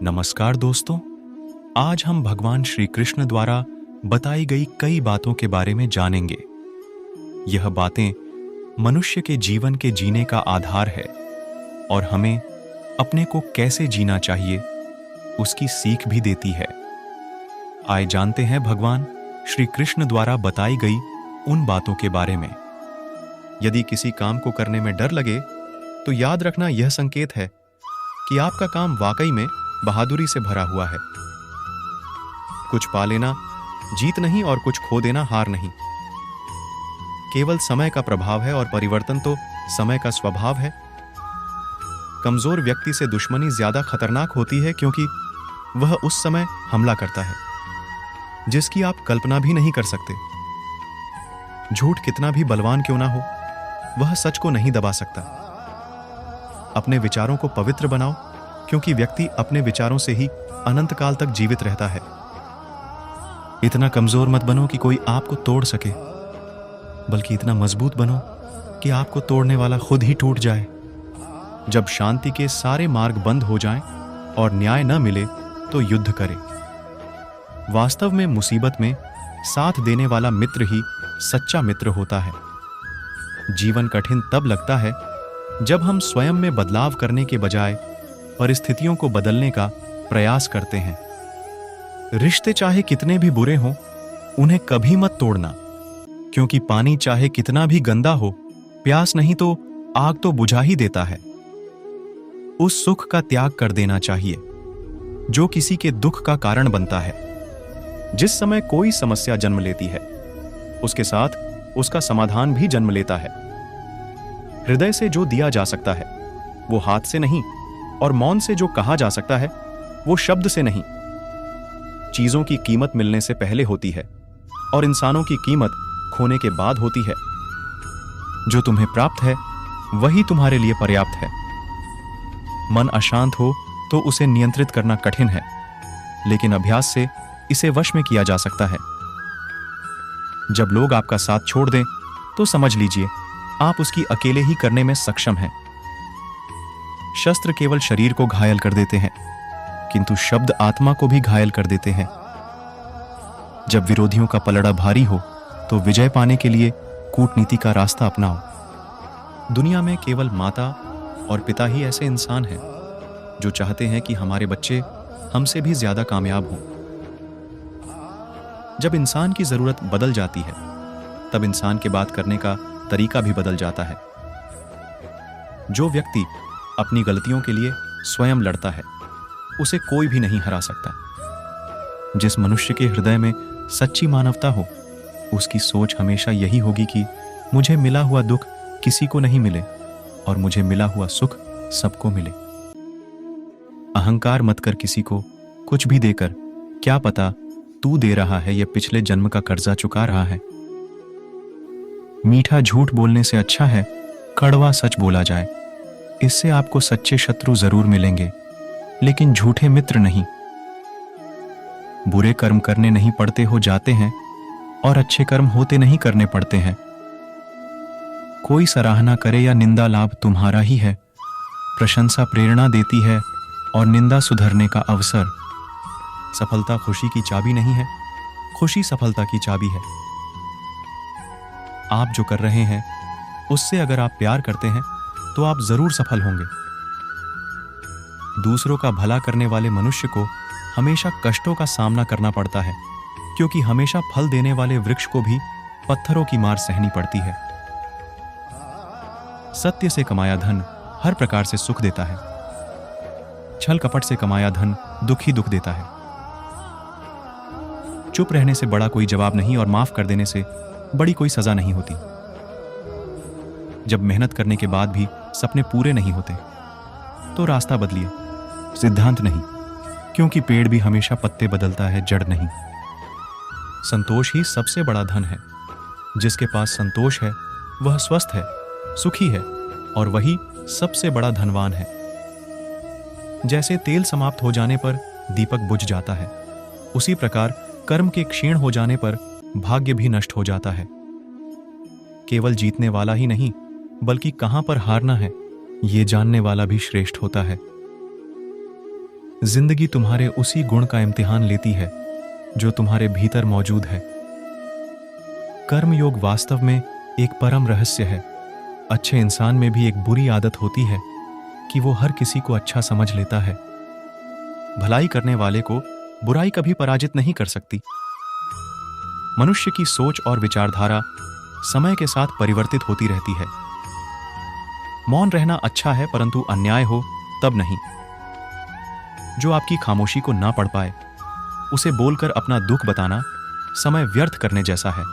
नमस्कार दोस्तों, आज हम भगवान श्री कृष्ण द्वारा बताई गई कई बातों के बारे में जानेंगे। यह बातें मनुष्य के जीवन के जीने का आधार है और हमें अपने को कैसे जीना चाहिए उसकी सीख भी देती है। आइए जानते हैं भगवान श्री कृष्ण द्वारा बताई गई उन बातों के बारे में। यदि किसी काम को करने में डर लगे तो याद रखना यह संकेत है कि आपका काम वाकई में बहादुरी से भरा हुआ है। कुछ पा लेना जीत नहीं और कुछ खो देना हार नहीं। केवल समय का प्रभाव है और परिवर्तन तो समय का स्वभाव है। कमजोर व्यक्ति से दुश्मनी ज्यादा खतरनाक होती है क्योंकि वह उस समय हमला करता है जिसकी आप कल्पना भी नहीं कर सकते। झूठ कितना भी बलवान क्यों ना हो, वह सच को नहीं दबा सकता। अपने विचारों को पवित्र बनाओ क्योंकि व्यक्ति अपने विचारों से ही अनंत काल तक जीवित रहता है। इतना कमजोर मत बनो कि कोई आपको तोड़ सके, बल्कि इतना मजबूत बनो कि आपको तोड़ने वाला खुद ही टूट जाए। जब शांति के सारे मार्ग बंद हो जाएं और न्याय न मिले तो युद्ध करें। वास्तव में मुसीबत में साथ देने वाला मित्र ही सच्चा मित्र होता है। जीवन कठिन तब लगता है जब हम स्वयं में बदलाव करने के बजाय परिस्थितियों को बदलने का प्रयास करते हैं। रिश्ते चाहे कितने भी बुरे हों, उन्हें कभी मत तोड़ना, क्योंकि पानी चाहे कितना भी गंदा हो, प्यास नहीं तो आग तो बुझा ही देता है। उस सुख का त्याग कर देना चाहिए जो किसी के दुख का कारण बनता है। जिस समय कोई समस्या जन्म लेती है, उसके साथ उसका समाधान भी जन्म लेता है। हृदय से जो दिया जा सकता है वो हाथ से नहीं, और मौन से जो कहा जा सकता है वो शब्द से नहीं। चीजों की कीमत मिलने से पहले होती है और इंसानों की कीमत खोने के बाद होती है। जो तुम्हें प्राप्त है वही तुम्हारे लिए पर्याप्त है। मन अशांत हो तो उसे नियंत्रित करना कठिन है, लेकिन अभ्यास से इसे वश में किया जा सकता है। जब लोग आपका साथ छोड़ दें तो समझ लीजिए आप उसकी अकेले ही करने में सक्षम हैं। शस्त्र केवल शरीर को घायल कर देते हैं, किंतु शब्द आत्मा को भी घायल कर देते हैं। जब विरोधियों का पलड़ा भारी हो तो विजय पाने के लिए कूटनीति का रास्ता अपनाओ। दुनिया में केवल माता और पिता ही ऐसे इंसान हैं जो चाहते हैं कि हमारे बच्चे हमसे भी ज्यादा कामयाब हों। जब इंसान की जरूरत बदल जाती है तब इंसान के बात करने का तरीका भी बदल जाता है। जो व्यक्ति अपनी गलतियों के लिए स्वयं लड़ता है उसे कोई भी नहीं हरा सकता। जिस मनुष्य के हृदय में सच्ची मानवता हो, उसकी सोच हमेशा यही होगी कि मुझे मिला हुआ दुख किसी को नहीं मिले और मुझे मिला हुआ सुख सबको मिले। अहंकार मत कर किसी को कुछ भी देकर, क्या पता तू दे रहा है यह पिछले जन्म का कर्जा चुका रहा है। मीठा झूठ बोलने से अच्छा है कड़वा सच बोला जाए। इससे आपको सच्चे शत्रु जरूर मिलेंगे, लेकिन झूठे मित्र नहीं। बुरे कर्म करने नहीं पड़ते हो जाते हैं और अच्छे कर्म होते नहीं करने पड़ते हैं। कोई सराहना करे या निंदा लाभ तुम्हारा ही है। प्रशंसा प्रेरणा देती है और निंदा सुधरने का अवसर। सफलता खुशी की चाबी नहीं है, खुशी सफलता की चाबी है। आप जो कर रहे हैं उससे अगर आप प्यार करते हैं तो आप जरूर सफल होंगे। दूसरों का भला करने वाले मनुष्य को हमेशा कष्टों का सामना करना पड़ता है, क्योंकि हमेशा फल देने वाले वृक्ष को भी पत्थरों की मार सहनी पड़ती है। सत्य से कमाया धन हर प्रकार से सुख देता है। छल कपट से कमाया धन दुख ही दुख देता है। चुप रहने से बड़ा कोई जवाब नहीं और माफ कर देने से बड़ी कोई सजा नहीं होती। जब मेहनत करने के बाद भी सपने पूरे नहीं होते तो रास्ता बदलिए, सिद्धांत नहीं, क्योंकि पेड़ भी हमेशा पत्ते बदलता है, जड़ नहीं। संतोष ही सबसे बड़ा धन है। जिसके पास संतोष है वह स्वस्थ है, सुखी है और वही सबसे बड़ा धनवान है। जैसे तेल समाप्त हो जाने पर दीपक बुझ जाता है, उसी प्रकार कर्म के क्षीण हो जाने पर भाग्य भी नष्ट हो जाता है। केवल जीतने वाला ही नहीं, बल्कि कहां पर हारना है ये जानने वाला भी श्रेष्ठ होता है। जिंदगी तुम्हारे उसी गुण का इम्तिहान लेती है जो तुम्हारे भीतर मौजूद है। कर्मयोग वास्तव में एक परम रहस्य है। अच्छे इंसान में भी एक बुरी आदत होती है कि वो हर किसी को अच्छा समझ लेता है। भलाई करने वाले को बुराई कभी पराजित नहीं कर सकती। मनुष्य की सोच और विचारधारा समय के साथ परिवर्तित होती रहती है। मौन रहना अच्छा है, परंतु अन्याय हो तब नहीं। जो आपकी खामोशी को ना पढ़ पाए, उसे बोलकर अपना दुख बताना समय व्यर्थ करने जैसा है।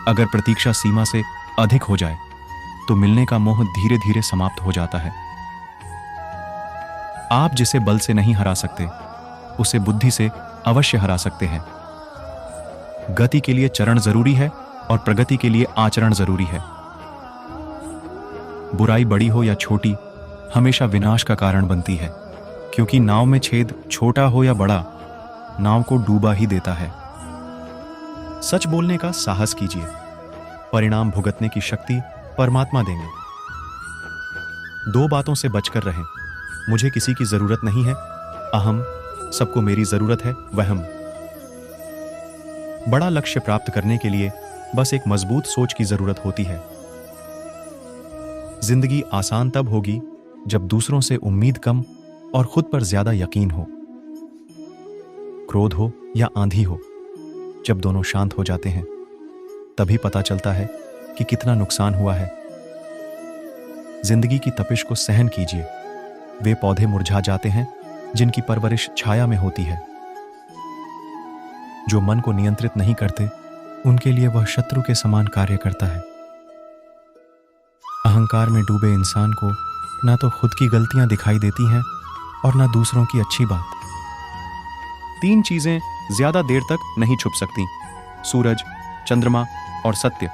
अगर प्रतीक्षा सीमा से अधिक हो जाए तो मिलने का मोह धीरे धीरे समाप्त हो जाता है। आप जिसे बल से नहीं हरा सकते, उसे बुद्धि से अवश्य हरा सकते हैं। गति के लिए चरण जरूरी है और प्रगति के लिए आचरण जरूरी है। बुराई बड़ी हो या छोटी, हमेशा विनाश का कारण बनती है, क्योंकि नाव में छेद छोटा हो या बड़ा, नाव को डूबा ही देता है। सच बोलने का साहस कीजिए, परिणाम भुगतने की शक्ति परमात्मा देंगे। दो बातों से बचकर रहें, मुझे किसी की जरूरत नहीं है, अहम, सबको मेरी जरूरत है, वहम। बड़ा लक्ष्य प्राप्त करने के लिए बस एक मजबूत सोच की जरूरत होती है। जिंदगी आसान तब होगी जब दूसरों से उम्मीद कम और खुद पर ज्यादा यकीन हो। क्रोध हो या आंधी हो, जब दोनों शांत हो जाते हैं तभी पता चलता है कि कितना नुकसान हुआ है। जिंदगी की तपिश को सहन कीजिए। वे पौधे मुरझा जाते हैं जिनकी परवरिश छाया में होती है। जो मन को नियंत्रित नहीं करते, उनके लिए वह शत्रु के समान कार्य करता है। अहंकार में डूबे इंसान को ना तो खुद की गलतियां दिखाई देती हैं और ना दूसरों की अच्छी बात। तीन चीजें ज्यादा देर तक नहीं छुप सकती: सूरज, चंद्रमा और सत्य।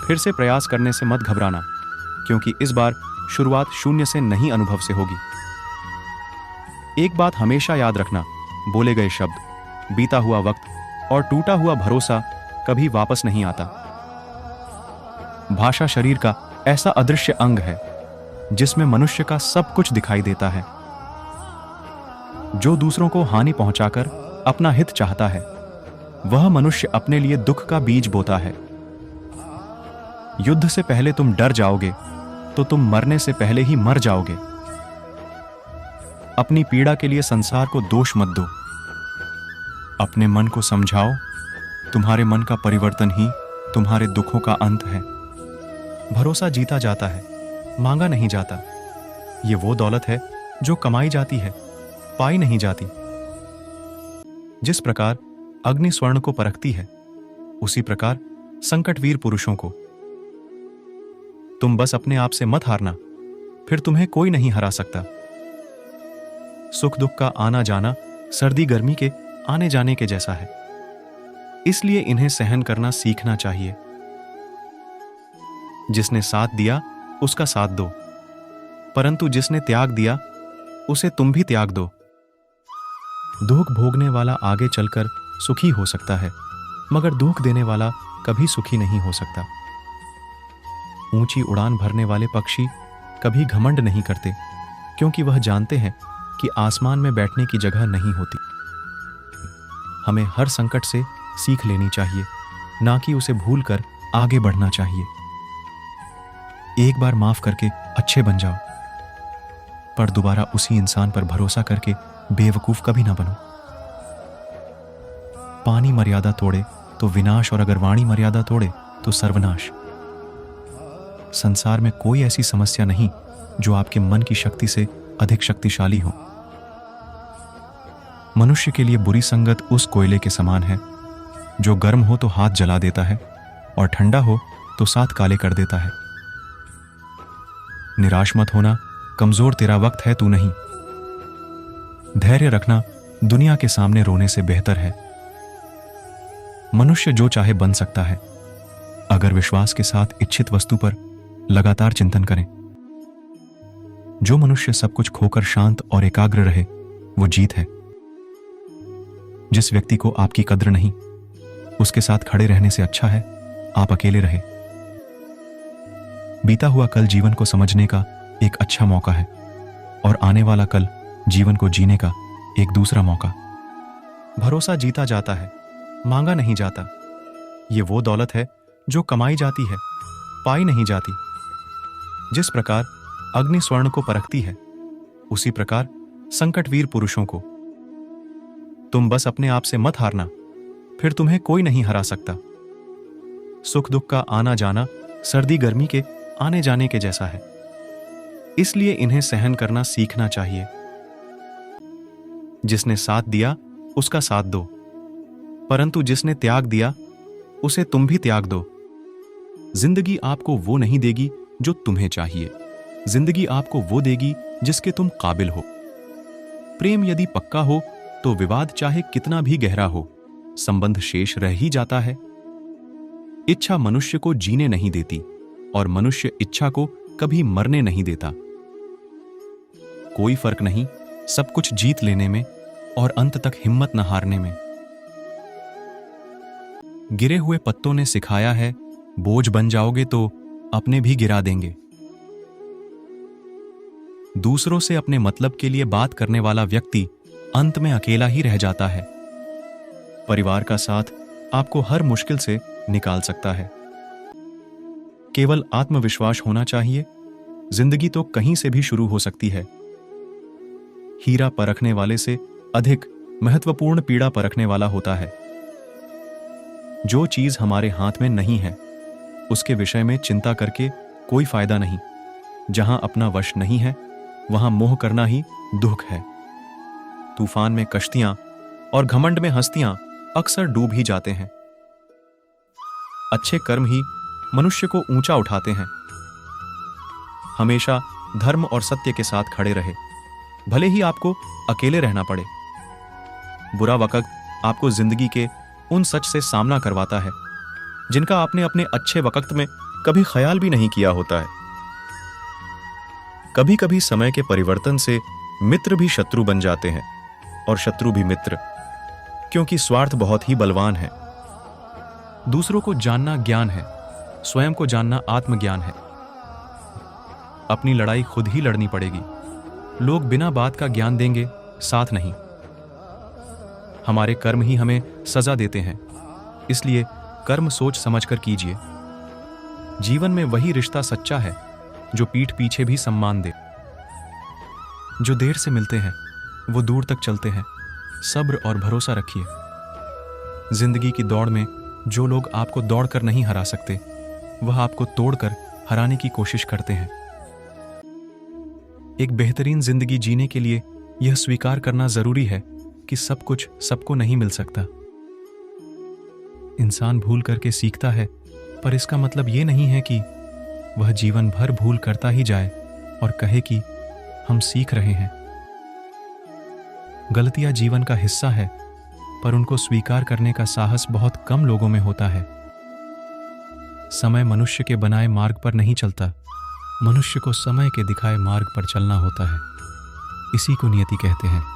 फिर से प्रयास करने से मत घबराना, क्योंकि इस बार शुरुआत शून्य से नहीं, अनुभव से होगी। एक बात हमेशा याद रखना, बोले गए शब्द, बीता हुआ वक्त और टूटा हुआ भरोसा कभी वापस नहीं आता। भाषा शरीर का ऐसा अदृश्य अंग है जिसमें मनुष्य का सब कुछ दिखाई देता है। जो दूसरों को हानि पहुंचाकर अपना हित चाहता है, वह मनुष्य अपने लिए दुख का बीज बोता है। युद्ध से पहले तुम डर जाओगे तो तुम मरने से पहले ही मर जाओगे। अपनी पीड़ा के लिए संसार को दोष मत दो। अपने मन को समझाओ, तुम्हारे मन का परिवर्तन ही तुम्हारे दुखों का अंत है। भरोसा जीता जाता है, मांगा नहीं जाता। ये वो दौलत है जो कमाई जाती है, पाई नहीं जाती। जिस प्रकार अग्नि स्वर्ण को परखती है, उसी प्रकार संकटवीर पुरुषों को। तुम बस अपने आप से मत हारना, फिर तुम्हें कोई नहीं हरा सकता। सुख दुख का आना जाना सर्दी गर्मी के आने जाने के जैसा है, इसलिए इन्हें सहन करना सीखना चाहिए। जिसने साथ दिया उसका साथ दो, परंतु जिसने त्याग दिया उसे तुम भी त्याग दो। दुख भोगने वाला आगे चलकर सुखी हो सकता है, मगर दुख देने वाला कभी सुखी नहीं हो सकता। ऊंची उड़ान भरने वाले पक्षी कभी घमंड नहीं करते, क्योंकि वह जानते हैं कि आसमान में बैठने की जगह नहीं होती। हमें हर संकट से सीख लेनी चाहिए, ना कि उसे भूलकर आगे बढ़ना चाहिए। एक बार माफ करके अच्छे बन जाओ, पर दोबारा उसी इंसान पर भरोसा करके बेवकूफ कभी ना बनो। पानी मर्यादा तोड़े तो विनाश, और अगर वाणी मर्यादा तोड़े तो सर्वनाश। संसार में कोई ऐसी समस्या नहीं जो आपके मन की शक्ति से अधिक शक्तिशाली हो। मनुष्य के लिए बुरी संगत उस कोयले के समान है जो गर्म हो तो हाथ जला देता है और ठंडा हो तो साथ काले कर देता है। निराश मत होना, कमजोर तेरा वक्त है, तू नहीं। धैर्य रखना दुनिया के सामने रोने से बेहतर है। मनुष्य जो चाहे बन सकता है, अगर विश्वास के साथ इच्छित वस्तु पर लगातार चिंतन करें। जो मनुष्य सब कुछ खोकर शांत और एकाग्र रहे, वो जीत है। जिस व्यक्ति को आपकी कद्र नहीं, उसके साथ खड़े रहने से अच्छा है आप अकेले रहे। बीता हुआ कल जीवन को समझने का एक अच्छा मौका है, और आने वाला कल जीवन को जीने का एक दूसरा मौका। भरोसा जीता जाता है, मांगा नहीं जाता। ये वो दौलत है जो कमाई जाती है, पाई नहीं जाती। जिस प्रकार अग्नि स्वर्ण को परखती है, उसी प्रकार संकटवीर पुरुषों को। तुम बस अपने आप से मत हारना, फिर तुम्हें कोई नहीं हरा सकता। सुख दुख का आना जाना सर्दी गर्मी के आने जाने के जैसा है, इसलिए इन्हें सहन करना सीखना चाहिए। जिसने साथ दिया उसका साथ दो, परंतु जिसने त्याग दिया उसे तुम भी त्याग दो। जिंदगी आपको वो नहीं देगी जो तुम्हें चाहिए, जिंदगी आपको वो देगी जिसके तुम काबिल हो। प्रेम यदि पक्का हो तो विवाद चाहे कितना भी गहरा हो, संबंध शेष रह ही जाता है। इच्छा मनुष्य को जीने नहीं देती और मनुष्य इच्छा को कभी मरने नहीं देता। कोई फर्क नहीं सब कुछ जीत लेने में और अंत तक हिम्मत न हारने में। गिरे हुए पत्तों ने सिखाया है, बोझ बन जाओगे तो अपने भी गिरा देंगे। दूसरों से अपने मतलब के लिए बात करने वाला व्यक्ति अंत में अकेला ही रह जाता है। परिवार का साथ आपको हर मुश्किल से निकाल सकता है। केवल आत्मविश्वास होना चाहिए, जिंदगी तो कहीं से भी शुरू हो सकती है। हीरा परखने वाले से अधिक महत्वपूर्ण पीड़ा परखने वाला होता है। जो चीज हमारे हाथ में नहीं है, उसके विषय में चिंता करके कोई फायदा नहीं। जहां अपना वश नहीं है, वहां मोह करना ही दुख है। तूफान में कश्तियां और घमंड में हस्तियां अक्सर डूब ही जाते हैं। अच्छे कर्म ही मनुष्य को ऊंचा उठाते हैं। हमेशा धर्म और सत्य के साथ खड़े रहे, भले ही आपको अकेले रहना पड़े। बुरा वक्त आपको जिंदगी के उन सच से सामना करवाता है जिनका आपने अपने अच्छे वक्त में कभी ख्याल भी नहीं किया होता है। कभी कभी समय के परिवर्तन से मित्र भी शत्रु बन जाते हैं और शत्रु भी मित्र, क्योंकि स्वार्थ बहुत ही बलवान है। दूसरों को जानना ज्ञान है, स्वयं को जानना आत्मज्ञान है। अपनी लड़ाई खुद ही लड़नी पड़ेगी। लोग बिना बात का ज्ञान देंगे, साथ नहीं। हमारे कर्म ही हमें सजा देते हैं, इसलिए कर्म सोच समझकर कीजिए। जीवन में वही रिश्ता सच्चा है जो पीठ पीछे भी सम्मान दे। जो देर से मिलते हैं वो दूर तक चलते हैं। सब्र और भरोसा रखिए। जिंदगी की दौड़ में जो लोग आपको दौड़कर नहीं हरा सकते, वह आपको तोड़कर हराने की कोशिश करते हैं। एक बेहतरीन जिंदगी जीने के लिए यह स्वीकार करना जरूरी है कि सब कुछ सबको नहीं मिल सकता। इंसान भूल करके सीखता है, पर इसका मतलब यह नहीं है कि वह जीवन भर भूल करता ही जाए और कहे कि हम सीख रहे हैं। गलतियां जीवन का हिस्सा है, पर उनको स्वीकार करने का साहस बहुत कम लोगों में होता है। समय मनुष्य के बनाए मार्ग पर नहीं चलता, मनुष्य को समय के दिखाए मार्ग पर चलना होता है। इसी को नियति कहते हैं।